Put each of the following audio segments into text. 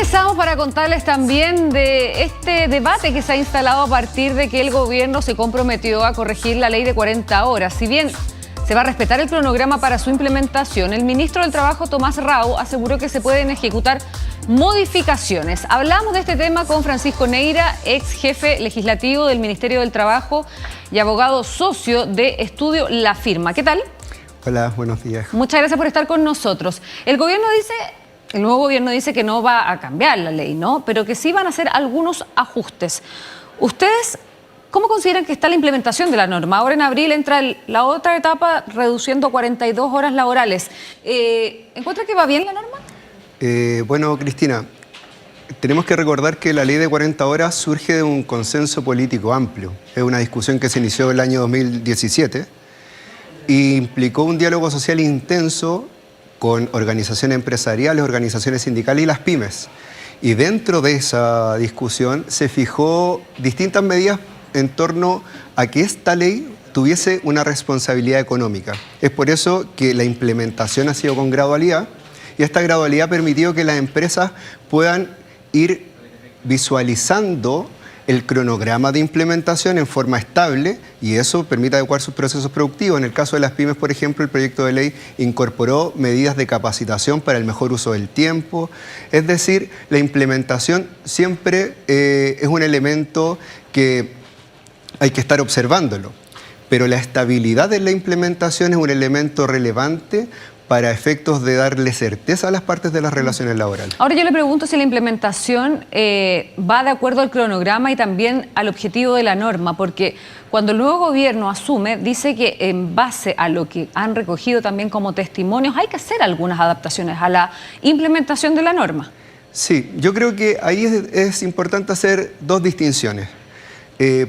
regresamos para contarles también de este debate que se ha instalado a partir de que el gobierno se comprometió a corregir la ley de 40 horas. Si bien se va a respetar el cronograma para su implementación, el ministro del Trabajo, Tomás Rau, aseguró que se pueden ejecutar modificaciones. Hablamos de este tema con Francisco Neira, ex jefe legislativo del Ministerio del Trabajo y abogado socio de Estudio La Firma. ¿Qué tal? Hola, buenos días. Muchas gracias por estar con nosotros. El nuevo gobierno dice que no va a cambiar la ley, ¿no? Pero que sí van a hacer algunos ajustes. ¿Ustedes cómo consideran que está la implementación de la norma? Ahora en abril entra la otra etapa reduciendo 42 horas laborales. ¿Encuentra que va bien la norma? Bueno, Cristina, tenemos que recordar que la ley de 40 horas surge de un consenso político amplio. Es una discusión que se inició en el año 2017 e implicó un diálogo social intenso con organizaciones empresariales, organizaciones sindicales y las pymes. Y dentro de esa discusión se fijó distintas medidas en torno a que esta ley tuviese una responsabilidad económica. Es por eso que la implementación ha sido con gradualidad y esta gradualidad ha permitido que las empresas puedan ir visualizando el cronograma de implementación en forma estable y eso permite adecuar sus procesos productivos. En el caso de las pymes, por ejemplo, el proyecto de ley incorporó medidas de capacitación para el mejor uso del tiempo. Es decir, la implementación siempre es un elemento que hay que estar observándolo, pero la estabilidad de la implementación es un elemento relevante para efectos de darle certeza a las partes de las relaciones laborales. Ahora yo le pregunto si la implementación va de acuerdo al cronograma y también al objetivo de la norma, porque cuando el nuevo gobierno asume, dice que en base a lo que han recogido también como testimonios, hay que hacer algunas adaptaciones a la implementación de la norma. Sí, yo creo que ahí es importante hacer dos distinciones.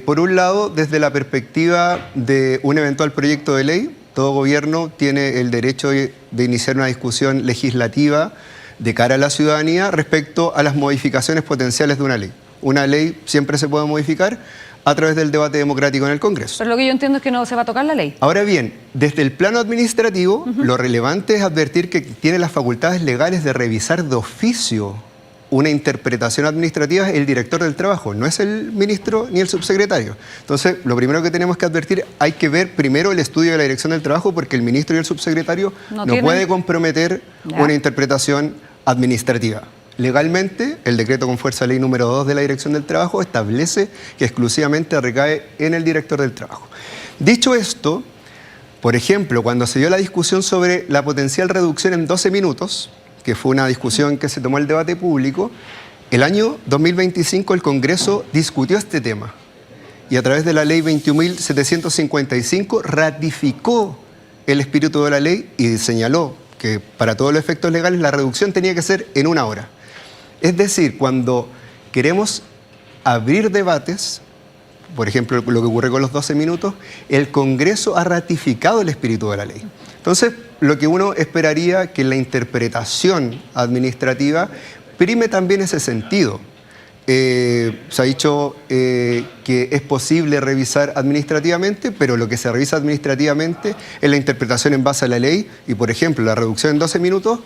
Por un lado, desde la perspectiva de un eventual proyecto de ley, todo gobierno tiene el derecho de iniciar una discusión legislativa de cara a la ciudadanía respecto a las modificaciones potenciales de una ley. Una ley siempre se puede modificar a través del debate democrático en el Congreso. Pero lo que yo entiendo es que no se va a tocar la ley. Ahora bien, desde el plano administrativo, lo relevante es advertir que tiene las facultades legales de revisar de oficio una interpretación administrativa el director del trabajo, no es el ministro ni el subsecretario. Entonces, lo primero que tenemos que advertir, hay que ver primero el estudio de la dirección del trabajo porque el ministro y el subsecretario no puede comprometer una interpretación administrativa. Legalmente, el decreto con fuerza de ley número 2 de la dirección del trabajo establece que exclusivamente recae en el director del trabajo. Dicho esto, por ejemplo, cuando se dio la discusión sobre la potencial reducción en 12 minutos, que fue una discusión que se tomó en el debate público, el año 2025 el Congreso discutió este tema y a través de la ley 21.755 ratificó el espíritu de la ley y señaló que para todos los efectos legales la reducción tenía que ser en 1 hora. Es decir, cuando queremos abrir debates, por ejemplo, lo que ocurre con los 12 minutos, el Congreso ha ratificado el espíritu de la ley. Entonces, lo que uno esperaría que la interpretación administrativa prime también ese sentido. Se ha dicho que es posible revisar administrativamente, pero lo que se revisa administrativamente es la interpretación en base a la ley y, por ejemplo, la reducción en 12 minutos,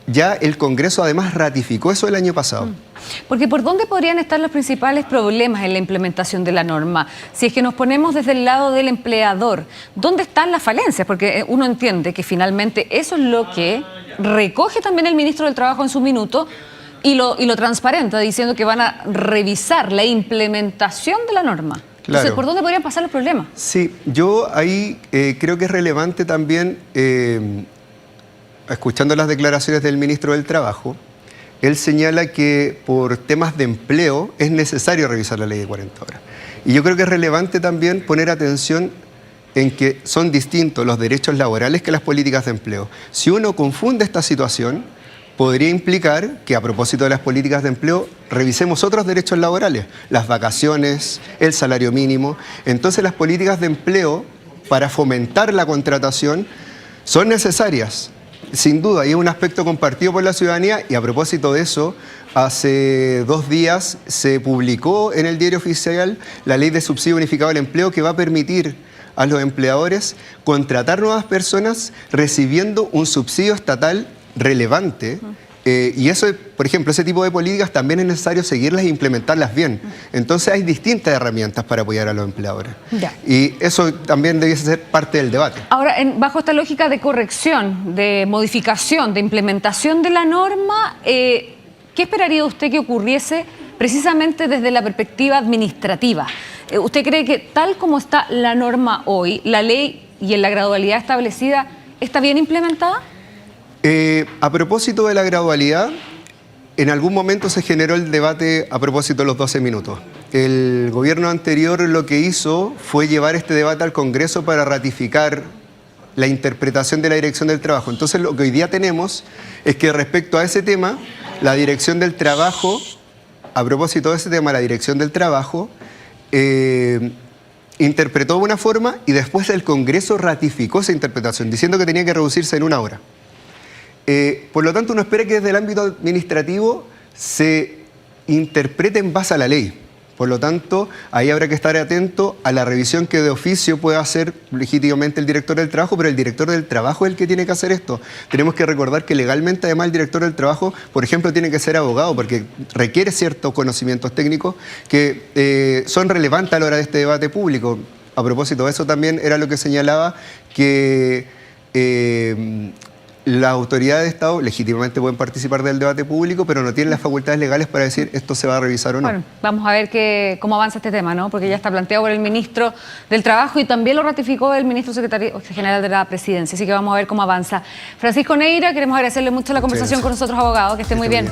ya el Congreso además ratificó eso el año pasado. Porque ¿por dónde podrían estar los principales problemas en la implementación de la norma? Si es que nos ponemos desde el lado del empleador, ¿dónde están las falencias? Porque uno entiende que finalmente eso es lo que recoge también el ministro del Trabajo en su minuto y lo transparenta diciendo que van a revisar la implementación de la norma. Entonces, Claro. ¿por dónde podrían pasar los problemas? Sí, yo ahí creo que es relevante también, escuchando las declaraciones del ministro del Trabajo, él señala que por temas de empleo es necesario revisar la ley de 40 horas. Y yo creo que es relevante también poner atención en que son distintos los derechos laborales que las políticas de empleo. Si uno confunde esta situación, podría implicar que a propósito de las políticas de empleo revisemos otros derechos laborales, las vacaciones, el salario mínimo. Entonces las políticas de empleo para fomentar la contratación son necesarias. Sin duda, y es un aspecto compartido por la ciudadanía y a propósito de eso, hace 2 días se publicó en el Diario Oficial la Ley de Subsidio Unificado al Empleo que va a permitir a los empleadores contratar nuevas personas recibiendo un subsidio estatal relevante Y eso, por ejemplo, ese tipo de políticas también es necesario seguirlas e implementarlas bien. Entonces hay distintas herramientas para apoyar a los empleadores. Ya. Y eso también debiese ser parte del debate. Ahora, bajo esta lógica de corrección, de modificación, de implementación de la norma, ¿qué esperaría usted que ocurriese precisamente desde la perspectiva administrativa? ¿Usted cree que tal como está la norma hoy, la ley y en la gradualidad establecida, está bien implementada? A propósito de la gradualidad, en algún momento se generó el debate a propósito de los 12 minutos. El gobierno anterior lo que hizo fue llevar este debate al Congreso para ratificar la interpretación de la Dirección del Trabajo. Entonces lo que hoy día tenemos es que respecto a ese tema, la Dirección del Trabajo, a propósito de ese tema, la Dirección del Trabajo interpretó de una forma y después el Congreso ratificó esa interpretación, diciendo que tenía que reducirse en 1 hora. Por lo tanto, uno espera que desde el ámbito administrativo se interprete en base a la ley. Por lo tanto, ahí habrá que estar atento a la revisión que de oficio pueda hacer legítimamente el director del trabajo, pero el director del trabajo es el que tiene que hacer esto. Tenemos que recordar que legalmente, además, el director del trabajo, por ejemplo, tiene que ser abogado porque requiere ciertos conocimientos técnicos que son relevantes a la hora de este debate público. A propósito de eso también era lo que señalaba que las autoridades de Estado legítimamente pueden participar del debate público, pero no tienen las facultades legales para decir esto se va a revisar o no. Bueno, vamos a ver cómo avanza este tema, ¿no? Porque ya está planteado por el ministro del Trabajo y también lo ratificó el ministro secretario general de la Presidencia, así que vamos a ver cómo avanza. Francisco Neira, queremos agradecerle mucho la conversación con nosotros, abogado, que esté muy bien.